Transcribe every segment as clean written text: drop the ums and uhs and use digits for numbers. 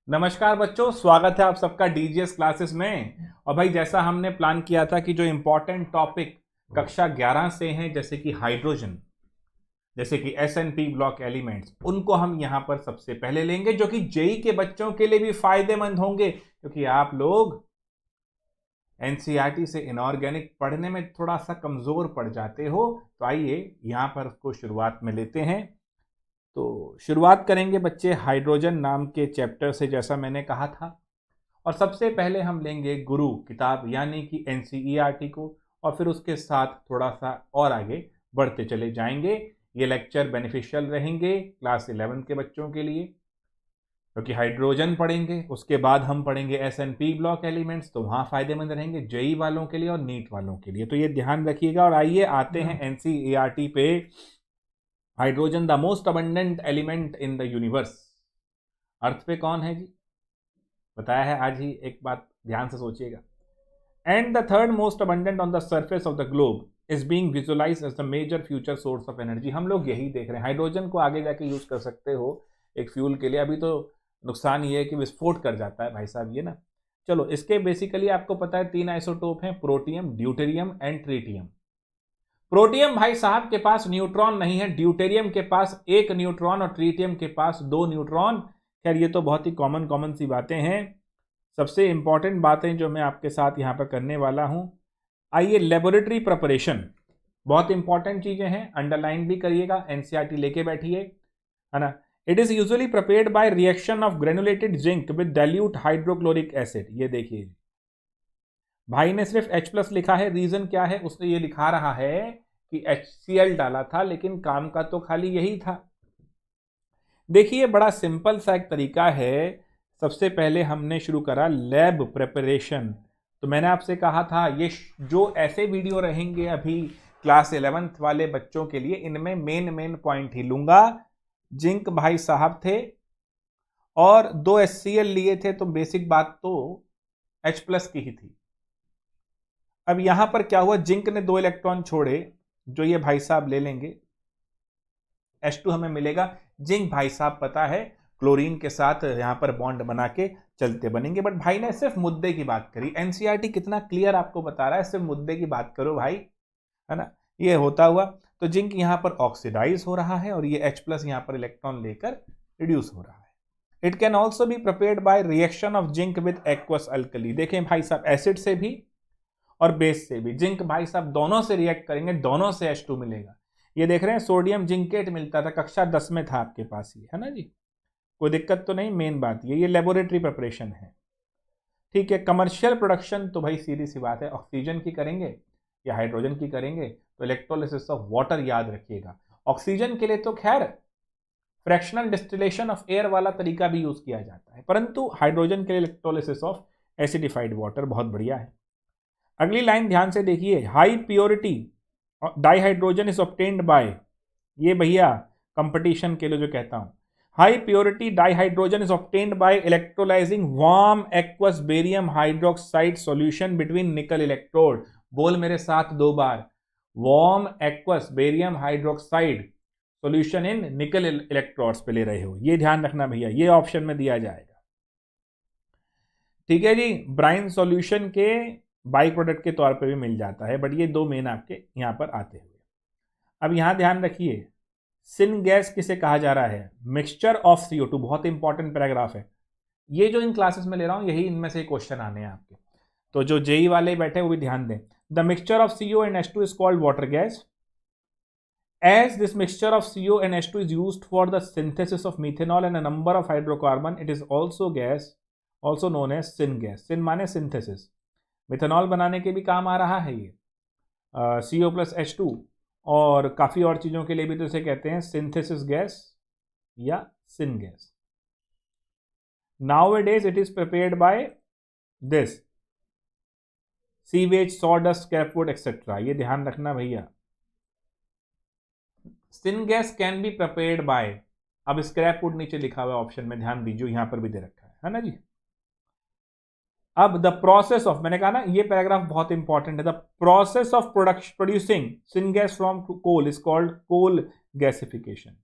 नमस्कार बच्चों, स्वागत है आप सबका डीजीएस क्लासेस में। और भाई जैसा हमने प्लान किया था कि जो इंपॉर्टेंट टॉपिक कक्षा 11 से हैं, जैसे कि हाइड्रोजन, जैसे कि एसएनपी ब्लॉक एलिमेंट्स, उनको हम यहां पर सबसे पहले लेंगे, जो कि जेई के बच्चों के लिए भी फायदेमंद होंगे, क्योंकि आप लोग एनसीईआरटी से इनऑर्गेनिक पढ़ने में थोड़ा सा कमजोर पड़ जाते हो। तो आइए यहां पर उसको शुरुआत में लेते हैं। तो शुरुआत करेंगे बच्चे हाइड्रोजन नाम के चैप्टर से, जैसा मैंने कहा था। और सबसे पहले हम लेंगे गुरु किताब यानी कि एनसीईआरटी को, और फिर उसके साथ थोड़ा सा और आगे बढ़ते चले जाएंगे। ये लेक्चर बेनिफिशियल रहेंगे क्लास 11 के बच्चों के लिए, क्योंकि हाइड्रोजन पढ़ेंगे, उसके बाद हम पढ़ेंगे एसएनपी ब्लॉक एलिमेंट्स, तो वहां फायदेमंद रहेंगे जेई वालों के लिए और नीट वालों के लिए। तो ये ध्यान रखिएगा। और आइए आते हैं एनसीईआरटी पे। Hydrogen the most abundant element in the universe. Earth पे कौन है जी? बताया है आज ही, एक बात ध्यान से सोचिएगा। And the third most abundant on the surface of the globe is being visualised as the major future source of energy. हम लोग यही देख रहे हैं, हाइड्रोजन को आगे जाके यूज कर सकते हो एक फ्यूल के लिए। अभी तो नुकसान ये है कि विस्फोट कर जाता है भाई साहब ये ना। चलो, इसके बेसिकली आपको पता है 3 आइसोटोप हैं, protium, deuterium and tritium. Protium भाई साहब के पास न्यूट्रॉन नहीं है, ड्यूटेरियम के पास 1 न्यूट्रॉन और ट्रीटियम के पास 2 न्यूट्रॉन। खैर ये तो बहुत ही कॉमन कॉमन सी बातें हैं। सबसे इंपॉर्टेंट बातें जो मैं आपके साथ यहाँ पर करने वाला हूँ, आइए लेबोरेटरी प्रिपरेशन, बहुत इंपॉर्टेंट चीजें हैं, अंडरलाइन भी करिएगा, एनसीईआरटी लेके बैठिए, है ना। It is usually prepared by reaction of granulated zinc with dilute hydrochloric acid. ये देखिए भाई ने सिर्फ H+ लिखा है, रीजन क्या है? उसने ये लिखा रहा है कि HCl डाला था, लेकिन काम का तो खाली यही था। देखिए बड़ा सिंपल सा एक तरीका है। सबसे पहले हमने शुरू करा लैब प्रिपरेशन। तो मैंने आपसे कहा था ये जो ऐसे वीडियो रहेंगे अभी क्लास 11th वाले बच्चों के लिए, इनमें मेन मेन पॉइंट ही लूंगा। जिंक भाई साहब थे और 2 HCl लिए थे, तो बेसिक बात तो H+ की ही थी। अब यहां पर क्या हुआ, जिंक ने 2 इलेक्ट्रॉन छोड़े, जो ये भाई साहब ले लेंगे, H2 हमें मिलेगा। जिंक भाई साहब पता है क्लोरीन के साथ यहां पर बॉन्ड बना के चलते बनेंगे। बट भाई ने सिर्फ मुद्दे की बात करी। एनसीईआरटी कितना क्लियर आपको बता रहा है, सिर्फ मुद्दे की बात करो भाई, है ना। ये होता हुआ तो जिंक यहां पर ऑक्सीडाइज हो रहा है और ये H+ यहां पर इलेक्ट्रॉन लेकर रिड्यूस हो रहा है। It can also be prepared by reaction of zinc with aqueous alkali. देखें भाई साहब, एसिड से भी और बेस से भी जिंक भाई साहब दोनों से रिएक्ट करेंगे, दोनों से H2 मिलेगा। ये देख रहे हैं सोडियम जिंकेट मिलता था, कक्षा 10 में था आपके पास, ही है ना जी, कोई दिक्कत तो नहीं। मेन बात ये लेबोरेटरी प्रिपरेशन है, ठीक है। कमर्शियल प्रोडक्शन तो भाई सीधी सी बात है, ऑक्सीजन की करेंगे या हाइड्रोजन की करेंगे, तो इलेक्ट्रोलिसिस ऑफ वाटर याद रखिएगा। ऑक्सीजन के लिए तो खैर फ्रैक्शनल डिस्टिलेशन ऑफ एयर वाला तरीका भी यूज किया जाता है, परंतु हाइड्रोजन के लिए इलेक्ट्रोलिसिस ऑफ एसिडिफाइड वाटर बहुत बढ़िया है। अगली लाइन ध्यान से देखिए, high purity dihydrogen is obtained by, ये भैया कंपटीशन के लिए जो कहता हूं, high purity dihydrogen is obtained by electrolysing warm aqueous barium hydroxide solution between nickel electrode. बोल मेरे साथ 2 बार, warm aqueous barium hydroxide solution in nickel electrodes पे ले रहे हो, ये ध्यान रखना भैया, ये ऑप्शन में दिया जाएगा, ठीक है जी। ब्राइन सॉल्यूशन के बाई प्रोडक्ट के तौर पे भी मिल जाता है, बट ये 2 मेन आपके यहां पर आते हुए। अब यहां ध्यान रखिए, सिन गैस किसे कहा जा रहा है? Mixture of CO2। बहुत इंपॉर्टेंट पैराग्राफ है ये, जो इन क्लासेस में ले रहा हूं, यही इनमें से क्वेश्चन आने हैं आपके, तो जो जेई वाले बैठे वो भी ध्यान दें। The mixture of CO and H2 is called water gas. As this mixture of CO and H2 is used for the synthesis of methanol and a number of hydrocarbon, it is also gas, also known as syngas। syn माने synthesis, methanol बनाने के भी काम आ रहा है ये CO+H2, और काफी और चीजों के लिए भी तो इसे कहते हैं सिंथेसिस गैस या syn gas. Nowadays it is prepared by this sewage, sawdust, scrapwood etc। ये ध्यान रखना भैया। Syn gas can be prepared by, अब स्क्रैपवुड नीचे लिखा हुआ ऑप्शन में ध्यान दीजिए, यहां पर भी दे रखा है ना जी। अब द प्रोसेस ऑफ, मैंने कहा ना ये पैराग्राफ बहुत इंपॉर्टेंट है, the process of producing syn gas from coal is called coal gasification.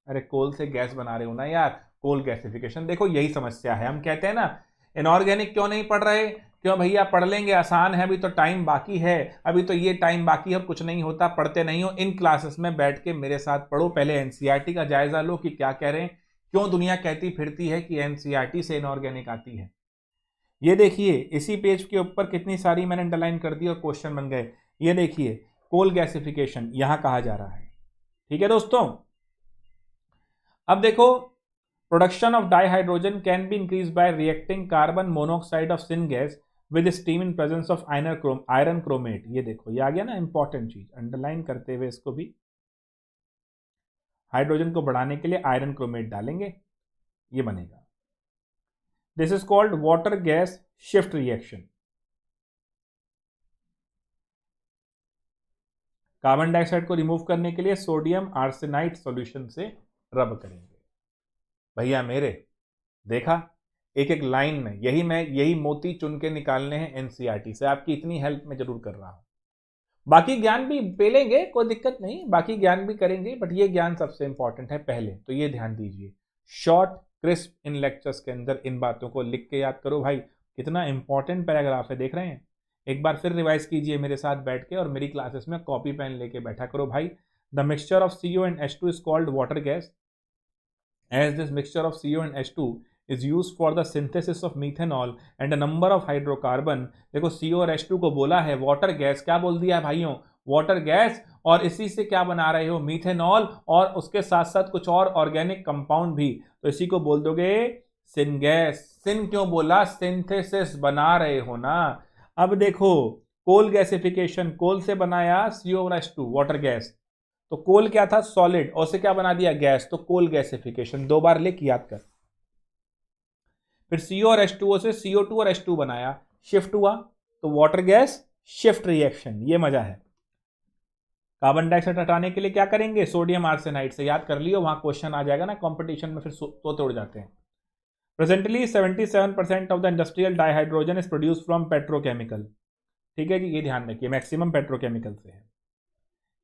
अरे कोल से गैस बना रहे हो ना यार, कोल गैसिफिकेशन। देखो यही समस्या है, हम कहते हैं ना इनऑर्गेनिक क्यों नहीं पढ़ रहे, क्यों भैया पढ़ लेंगे, आसान है, अभी तो टाइम बाकी है, अभी तो ये टाइम बाकी है, कुछ नहीं होता, पढ़ते नहीं हो। इन क्लासेस में बैठ के मेरे साथ पढ़ो, पहले एनसीईआरटी का जायजा लो कि क्या कह रहे हैं, क्यों दुनिया कहती फिरती है कि एनसीईआरटी से इनऑर्गेनिक आती है। ये देखिए इसी पेज के ऊपर कितनी सारी मैंने अंडरलाइन कर दी और क्वेश्चन बन गए। ये देखिए कोल गैसिफिकेशन यहां कहा जा रहा है, ठीक है दोस्तों। अब देखो production of dihydrogen can be increase by reacting carbon monoxide of syn gas with steam in presence of iron chromate. ये देखो ये आ गया ना इंपॉर्टेंट चीज, अंडरलाइन करते हुए इसको भी, हाइड्रोजन को बढ़ाने के लिए आयरन क्रोमेट डालेंगे, ये बनेगा। This is called water gas shift reaction. Carbon dioxide को रिमूव करने के लिए सोडियम आर्सेनाइड सॉल्यूशन से रब करेंगे। भैया मेरे देखा एक एक लाइन में, यही मोती चुन के निकालने हैं एनसीईआरटी से, आपकी इतनी हेल्प मैं जरूर कर रहा हूं। बाकी ज्ञान भी पेलेंगे, कोई दिक्कत नहीं, बाकी ज्ञान भी करेंगे, बट ये ज्ञान सबसे इंपॉर्टेंट है पहले, तो ये ध्यान दीजिए। शॉर्ट क्रिस्प इन लेक्चर्स के अंदर इन बातों को लिख के याद करो। भाई कितना इंपॉर्टेंट पैराग्राफ है, देख रहे हैं, एक बार फिर रिवाइज कीजिए मेरे साथ बैठ के, और मेरी क्लासेस में कॉपी पेन लेके बैठा करो भाई। The mixture of CO and H2 is called water gas, as this mixture of CO and H2 is used for the synthesis of methanol and a number of hydrocarbon। देखो CO और H2 को बोला है water gas, क्या बोल दिया है भाइयों, वाटर गैस, और इसी से क्या बना रहे हो, मीथेनॉल, और उसके साथ साथ कुछ और ऑर्गेनिक कंपाउंड भी, तो इसी को बोल दोगे सिन गैस। सिन क्यों बोला, सिंथेसिस बना रहे हो ना। अब देखो कोल गैसिफिकेशन, कोल से बनाया CO और H2 वाटर गैस, तो कोल क्या था, सॉलिड, और से क्या बना दिया, गैस, तो कोल गैसिफिकेशन। दो बार लिख याद कर। फिर CO और H2O से CO2 और H2 बनाया, शिफ्ट हुआ, तो वाटर गैस शिफ्ट रिएक्शन, ये मजा है। कार्बन डाइऑक्साइड हटाने के लिए क्या करेंगे, सोडियम आर्सेनाइड से, याद कर लियो, वहां क्वेश्चन आ जाएगा ना कंपटीशन में, फिर तो तोड़ जाते हैं। Presently 77% of the industrial dihydrogen is produce from petrochemical. ठीक है जी, ये ध्यान रखिए, मैक्सिमम पेट्रोकेमिकल से है।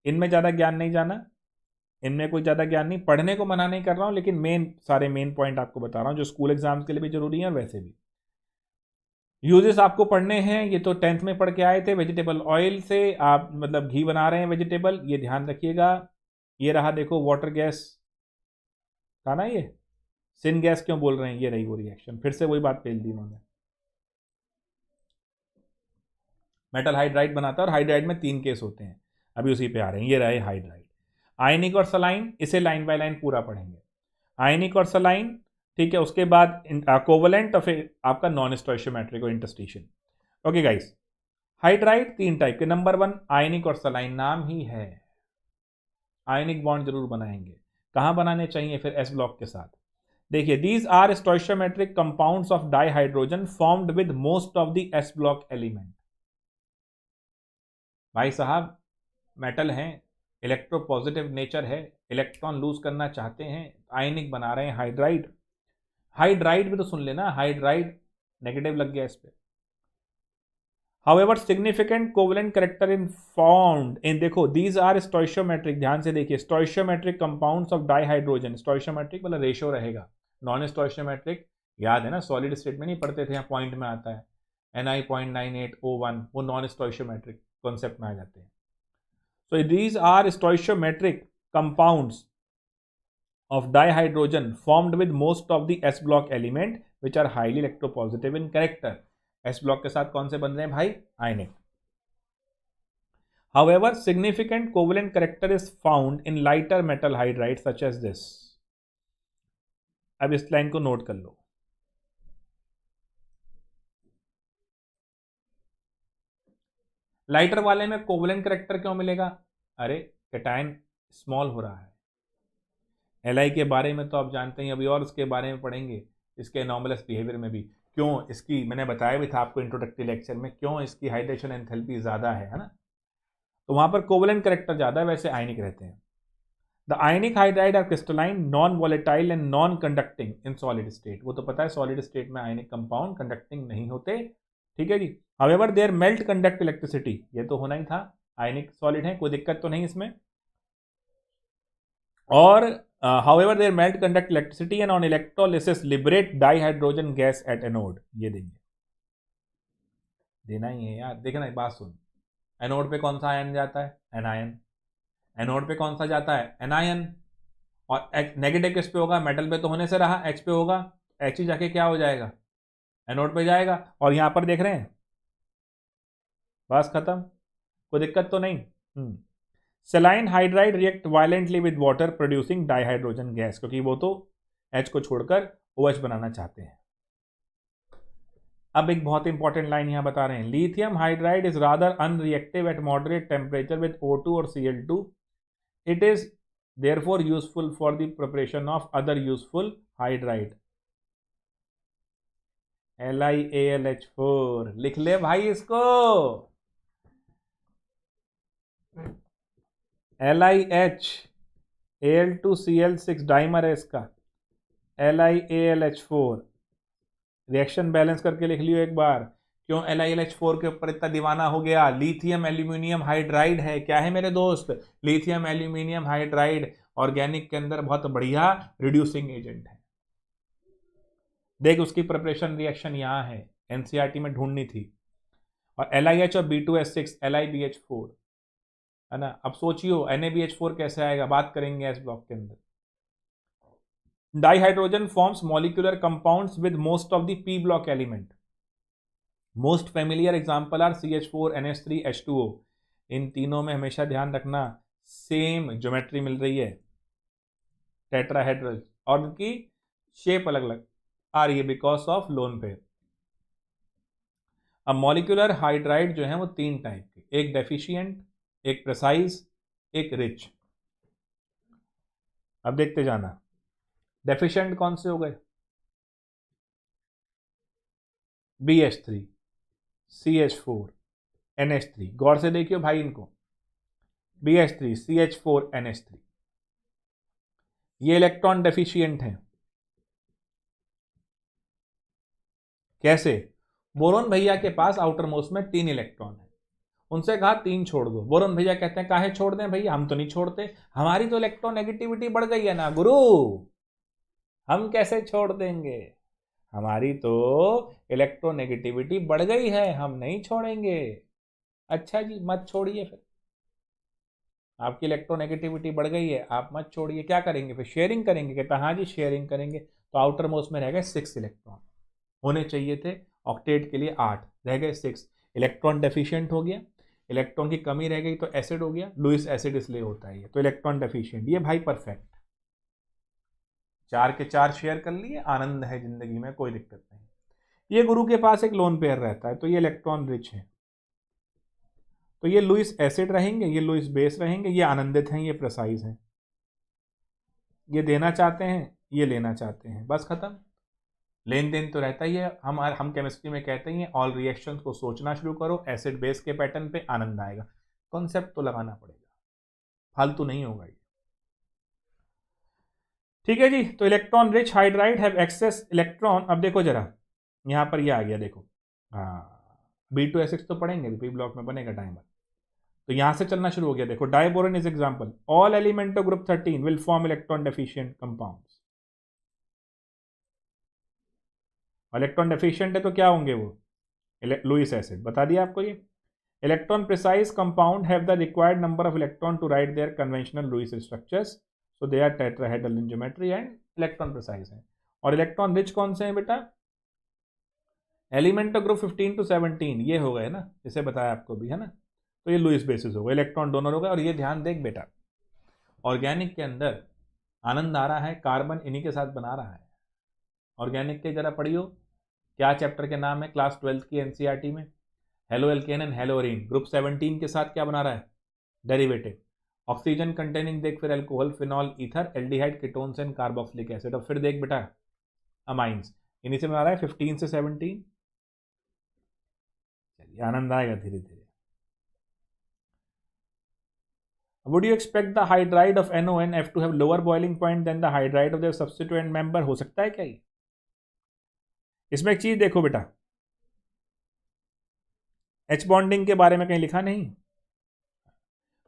इनमें ज़्यादा ज्ञान नहीं जाना, इनमें कोई ज़्यादा ज्ञान नहीं, पढ़ने को मना नहीं कर रहा हूँ, लेकिन सारे मेन पॉइंट आपको बता रहा हूँ जो स्कूल एग्जाम्स के लिए भी जरूरी है और वैसे भी। यूजेस आपको पढ़ने हैं, ये तो 10th में पढ़ के आए थे। वेजिटेबल ऑयल से आप मतलब घी बना रहे हैं वेजिटेबल, ये ध्यान रखिएगा। ये रहा देखो वाटर गैस था ना, ये सिन गैस क्यों बोल रहे हैं, ये रही वो रिएक्शन, फिर से वही बात पेल दी उन्होंने। मेटल हाइड्राइड बनाता है, और हाइड्राइड में 3 केस होते हैं, अभी उसी पे आ रहे हैं। ये रहे हाइड्राइड, आयनिक और सलाइन, इसे लाइन बाय लाइन पूरा पढ़ेंगे, आयनिक और सलाइन, ठीक है। उसके बाद कोवलेंट और फिर आपका नॉन स्टोइशियोमेट्रिक और इंटरस्टिशियन। ओके गाइस, हाइड्राइड 3 टाइप के, नंबर 1 आयनिक और सलाइन, नाम ही है, आयनिक बॉन्ड जरूर बनाएंगे। कहां बनाने चाहिए, फिर एस ब्लॉक के साथ। देखिए these are stoichiometric compounds of dihydrogen formed with most of the s block element. भाई साहब मेटल हैं, इलेक्ट्रोपॉजिटिव नेचर है, इलेक्ट्रॉन लूज करना चाहते हैं, आयनिक बना रहे हैं हाइड्राइड। हाइड्राइड भी तो सुन लेना, हाइड्राइड नेगेटिव लग गया इस पे। However, significant covalent character in found in, देखो these are stoichiometric, ध्यान से देखिए, stoichiometric compounds of dihydrogen, stoichiometric मतलब रेशियो रहेगा, नॉन stoichiometric याद है ना, सॉलिड स्टेट में नहीं पढ़ते थे, यहाँ पॉइंट में आता है Ni.98O1, वो नॉन stoichiometric कॉन्सेप्ट में आ जाते हैं। So these are stoichiometric compounds of dihydrogen formed with most of the S block element which are highly electropositive in character। S block के साथ कौन से बन रहे हैं भाई, आयनिक। However, significant covalent character is found in lighter metal hydrides such as this। अब इस लाइन को नोट कर लो, लाइटर वाले में कोवलेंट करेक्टर क्यों मिलेगा, अरे कैटायन स्मॉल हो रहा है। एलआई के बारे में तो आप जानते हैं अभी, और उसके बारे में पढ़ेंगे, इसके एनॉमलस बिहेवियर में भी, क्यों इसकी, मैंने बताया भी था आपको इंट्रोडक्टरी लेक्चर में, क्यों इसकी हाइड्रेशन एंथैल्पी ज़्यादा है ना, तो वहाँ पर कोवलेंट करेक्टर ज़्यादा है, वैसे आयनिक रहते हैं। The ionic hydride are crystalline, non volatile and non conducting in solid state. वो तो पता है सॉलिड स्टेट में आयनिक कंपाउंड कंडक्टिंग नहीं होते, ठीक है जी। However their melt conduct electricity, ये तो होना ही था, आयनिक सॉलिड है, कोई दिक्कत तो नहीं इसमें। और However, their melt conduct electricity and on electrolysis liberate dihydrogen gas at anode. ये देंगे, देना ही है यार। देखना एक बात सुन, एनोड पे कौन सा आयन जाता है? एनायन। एनोड पे कौन सा जाता है? एनायन। और नेगेटिव किस पे होगा? मेटल पे तो होने से रहा, एच पे होगा। एच ही जाके क्या हो जाएगा? एनोड पे जाएगा। और यहां पर देख रहे हैं, बस खत्म, कोई दिक्कत तो नहीं। सेलाइन hydride react violently with water producing dihydrogen gas, क्योंकि वो तो एच को छोड़कर OH बनाना चाहते हैं। अब एक बहुत इंपॉर्टेंट लाइन यहां बता रहे हैं, lithium hydride is rather unreactive eight moderate temperature with O2 और Cl2. It is therefore useful for the preparation of other useful hydride. LiAlH4 लिख ले भाई इसको। LiH Al2Cl6 डाइमर है इसका, LiAlH4। रिएक्शन बैलेंस करके लिख लियो एक बार। क्यों LiLH4 के ऊपर इतना दीवाना हो गया? लिथियम एल्यूमिनियम हाइड्राइड है। क्या है मेरे दोस्त? लिथियम एल्यूमिनियम हाइड्राइड ऑर्गेनिक के अंदर बहुत बढ़िया रिड्यूसिंग एजेंट है। देख उसकी प्रिपरेशन रिएक्शन यहां है, एनसीईआरटी में ढूंढनी थी। और LiH और B2S6 LiBH4 है ना। अब सोचियो NaBH4 कैसे आएगा, बात करेंगे एस ब्लॉक के अंदर। Dihydrogen forms molecular compounds with most of the p block element. Most familiar example are CH4 NH3 H2O। इन तीनों में हमेशा ध्यान रखना सेम ज्योमेट्री मिल रही है, टेट्राहेड्रल, और उनकी शेप अलग अलग आ रही है बिकॉज ऑफ लोन पेयर। अब मॉलिक्यूलर हाइड्राइड जो है वो 3 टाइप के, एक डेफिशिएंट, एक प्रिसाइज, एक रिच। अब देखते जाना, डेफिशिएंट कौन से हो गए? BH3 CH4 NH3। गौर से देखियो भाई इनको, BH3 CH4 NH3, ये इलेक्ट्रॉन डेफिशिएंट हैं। कैसे? बोरोन भैया के पास आउटर मोस्ट में 3 इलेक्ट्रॉन है, उनसे कहा 3 छोड़ दो। बोरोन भैया कहते हैं काहे छोड़ दें भैया, हम तो नहीं छोड़ते, हमारी तो इलेक्ट्रॉन नेगेटिविटी बढ़ गई है ना गुरु, हम कैसे छोड़ देंगे, हमारी तो इलेक्ट्रोनेगेटिविटी बढ़ गई है, हम नहीं छोड़ेंगे। अच्छा जी, मत छोड़िए फिर, आपकी इलेक्ट्रोनेगेटिविटी बढ़ गई है, आप मत छोड़िए। क्या करेंगे फिर? शेयरिंग करेंगे। कहता हाँ जी शेयरिंग करेंगे। तो आउटर मोस्ट में रह गए 6 इलेक्ट्रॉन, होने चाहिए थे ऑक्टेट के लिए 8, रह गए 6। इलेक्ट्रॉन डेफिशिएंट हो गया, इलेक्ट्रॉन की कमी रह गई तो एसिड हो गया, लुईस एसिड इसलिए होता है ये। तो इलेक्ट्रॉन डेफिशिएंट, ये भाई परफेक्ट, 4 के 4 शेयर कर लिए, आनंद है जिंदगी में, कोई दिक्कत नहीं। ये गुरु के पास एक लोन पेयर रहता है तो ये इलेक्ट्रॉन रिच है, तो ये लुईस एसिड रहेंगे, ये लुईस बेस रहेंगे, ये आनंदित हैं, ये प्रिसाइज हैं। ये देना चाहते हैं, ये लेना चाहते हैं, बस खत्म। लेन देन तो रहता ही है। हम केमिस्ट्री में कहते हैं ऑल रिएक्शंस को सोचना शुरू करो एसिड बेस के पैटर्न पे, आनंद आएगा। कॉन्सेप्ट तो लगाना पड़ेगा, फालतू नहीं होगा ये। ठीक है जी। तो electron rich hydride have excess electron. अब देखो जरा, यहां पर ये आ गया, देखो हाँ, B2S6 तो पढ़ेंगे, पी ब्लॉक में बनेगा डायमर। तो यहां से चलना शुरू हो गया। देखो diborane is example, all element of group 13 will form electron deficient compounds. Electron deficient है तो क्या होंगे वो? लुईस एसिड, बता दिया आपको ये। Electron precise compound have the required number of electron to write their conventional Lewis structures, so they are tetrahedral in geometry and electron precise है। और इलेक्ट्रॉन रिच कौन से हैं बेटा? एलिमेंट ऑफ ग्रुप 15 to 17 ये हो गए ना, इसे बताया आपको भी है ना। तो ये लुईस बेसिस हो गए, इलेक्ट्रॉन डोनर हो गए। और ये ध्यान देख बेटा, ऑर्गेनिक के अंदर आनंद आ रहा है, कार्बन इन्हीं के साथ बना रहा है। ऑर्गेनिक के जरा पढ़ियो, क्या चैप्टर के नाम है क्लास 12th की एनसीईआरटी में? हेलो एल्केन एंड हेलोरीन, ग्रुप 17 के साथ क्या बना रहा है? डेरिवेटिव। ऑक्सीजन कंटेनिंग देख फिर alcohol, phenol, ether, aldehyde, ketones and carboxylic acid. और फिर देख बेटा अमाइंस, इन्हीं से बना रहा है 15 से 17। चलिए आनंद आएगा धीरे धीरे। Would you expect the hydride of NONF to have lower boiling point than the hydride of their substituent member? हो सकता है क्या ये? इसमें एक चीज देखो बेटा, H बॉन्डिंग के बारे में कहीं लिखा नहीं,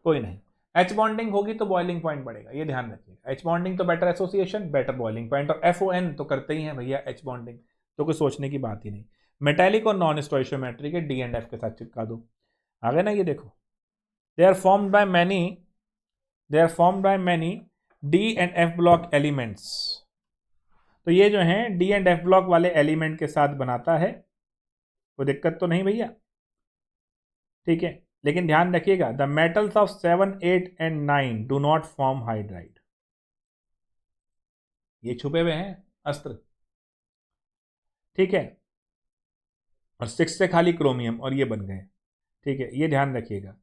कोई नहीं। एच बॉन्डिंग होगी तो बॉइलिंग पॉइंट बढ़ेगा, ये ध्यान रखिएगा। एच बॉन्डिंग तो better association, better boiling point, और FON तो करते ही हैं भैया एच बॉन्डिंग, तो कुछ सोचने की बात ही नहीं। मेटेलिक और नॉन स्टोइशियोमेट्रिक है, डी एंड एफ के साथ चिपका दो। आगे ना ये देखो, they are formed by many d and f block elements. तो ये जो है डी एंड एफ ब्लॉक वाले एलिमेंट के साथ बनाता है, कोई दिक्कत तो नहीं भैया, ठीक है। लेकिन ध्यान रखिएगा, the metals of 7, 8 and 9 do not form hydride. ये छुपे हुए हैं अस्त्र, ठीक है। और 6 से खाली क्रोमियम और ये बन गए, ठीक है। ये ध्यान रखिएगा,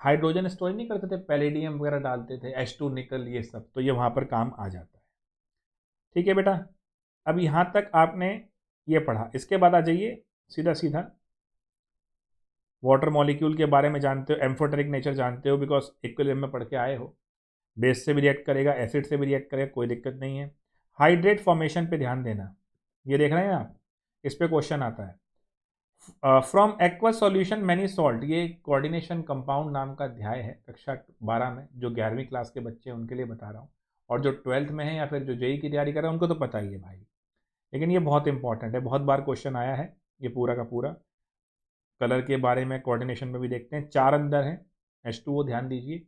हाइड्रोजन स्टोरेज नहीं करते थे, पैलेडियम वगैरह डालते थे, H2 निकल, ये सब, तो ये वहां पर काम आ जाता है, ठीक है बेटा। अब यहां तक आपने ये पढ़ा, इसके बाद आ जाइए सीधा सीधा वाटर मॉलिक्यूल के बारे में जानते हो, एम्फोटेरिक नेचर जानते हो, बिकॉज इक्विलिब्रियम में पढ़ के आए हो। बेस से भी रिएक्ट करेगा, एसिड से भी रिएक्ट करेगा, कोई दिक्कत नहीं है। हाइड्रेट फॉर्मेशन पे ध्यान देना, ये देख रहे हैं आप, इस पे क्वेश्चन आता है। From aqua solution many salt, ये कोऑर्डिनेशन कंपाउंड नाम का अध्याय है कक्षा 12 में, जो 11वीं क्लास के बच्चे हैं उनके लिए बता रहा हूँ, और जो 12th में है या फिर जो जेई की तैयारी कर रहे हैं उनको तो पता ही है भाई, लेकिन ये बहुत इंपॉर्टेंट है, बहुत बार क्वेश्चन आया है ये पूरा का पूरा। कलर के बारे में कोऑर्डिनेशन में भी देखते हैं, 4 अंदर हैं, H2O ध्यान दीजिए।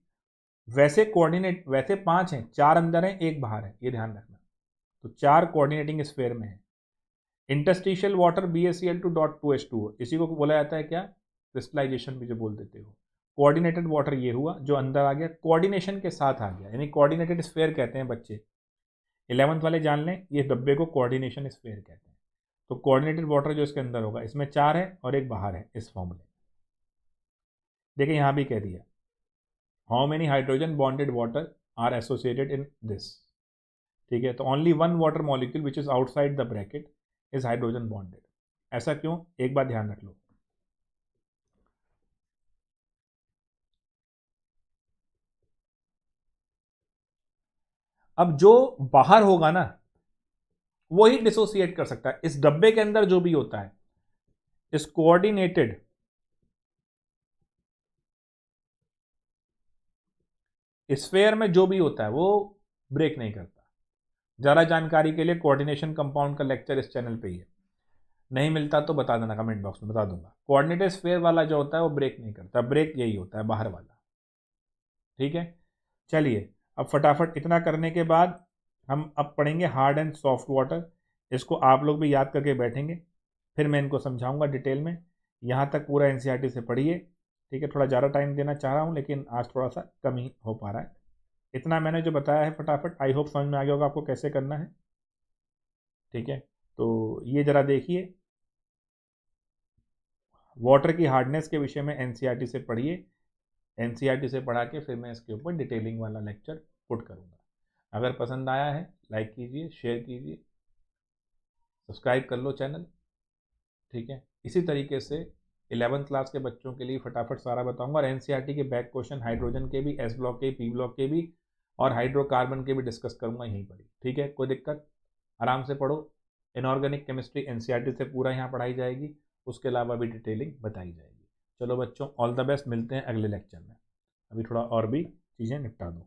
वैसे कोऑर्डिनेट, वैसे 5 हैं, 4 अंदर हैं, 1 बाहर है, ये ध्यान रखना। तो 4 कोऑर्डिनेटिंग स्फेयर में है। इंटरस्टिशियल वाटर BaCl2.2H2O, इसी को बोला जाता है क्या, क्रिस्टलाइजेशन भी जो बोल देते हो। कोऑर्डिनेटेड वाटर ये हुआ जो अंदर आ गया, कोऑर्डिनेशन के साथ आ गया, यानी कोऑर्डिनेटेड स्फेयर कहते हैं बच्चे, 11th वाले जान लें, ये डब्बे को कोऑर्डिनेशन स्फेयर कहते हैं। तो कोऑर्डिनेटेड वाटर जो इसके अंदर होगा, इसमें 4 है और 1 बाहर है इस फॉर्मूले। देखिए यहां भी कह दिया, how many hydrogen bonded water are associated in this, ठीक है। तो only 1 water molecule which is outside the bracket is hydrogen bonded. ऐसा क्यों, एक बात ध्यान रख लो, अब जो बाहर होगा ना वो ही डिसोसिएट कर सकता है। इस डब्बे के अंदर जो भी होता है, इस कोऑर्डिनेटेड स्फेयर में जो भी होता है वो ब्रेक नहीं करता। ज़्यादा जानकारी के लिए कोऑर्डिनेशन कंपाउंड का लेक्चर इस चैनल पे ही है, नहीं मिलता तो बता देना कमेंट बॉक्स में, बता दूंगा। कोऑर्डिनेटेड स्फेयर वाला जो होता है वो ब्रेक नहीं करता, ब्रेक यही होता है बाहर वाला, ठीक है। चलिए अब फटाफट इतना करने के बाद हम अब पढ़ेंगे हार्ड एंड सॉफ्ट वाटर। इसको आप लोग भी याद करके बैठेंगे, फिर मैं इनको समझाऊंगा डिटेल में। यहाँ तक पूरा NCERT से पढ़िए, ठीक है। थोड़ा ज़्यादा टाइम देना चाह रहा हूँ लेकिन आज थोड़ा सा कम ही हो पा रहा है। इतना मैंने जो बताया है फटाफट, आई होप समझ में आ गया होगा आपको कैसे करना है, ठीक है। तो ये ज़रा देखिए, वाटर की हार्डनेस के विषय में NCERT से पढ़िए, NCERT से पढ़ा के फिर मैं इसके ऊपर डिटेलिंग वाला लेक्चर पुट करूँगा। अगर पसंद आया है लाइक कीजिए, शेयर कीजिए, सब्सक्राइब कर लो चैनल, ठीक है। इसी तरीके से 11th क्लास के बच्चों के लिए फटाफट सारा बताऊंगा, और NCERT के बैक क्वेश्चन हाइड्रोजन के भी, S ब्लॉक के, P ब्लॉक के भी, और हाइड्रोकार्बन के भी डिस्कस करूंगा यहीं पर ही, ठीक है। कोई दिक्कत, आराम से पढ़ो। इनऑर्गेनिक केमिस्ट्री NCERT से पूरा यहाँ पढ़ाई जाएगी, उसके अलावा भी डिटेलिंग बताई जाएगी। चलो बच्चों, ऑल द बेस्ट, मिलते हैं अगले लेक्चर में। अभी थोड़ा और भी चीज़ें निपटा दूँ।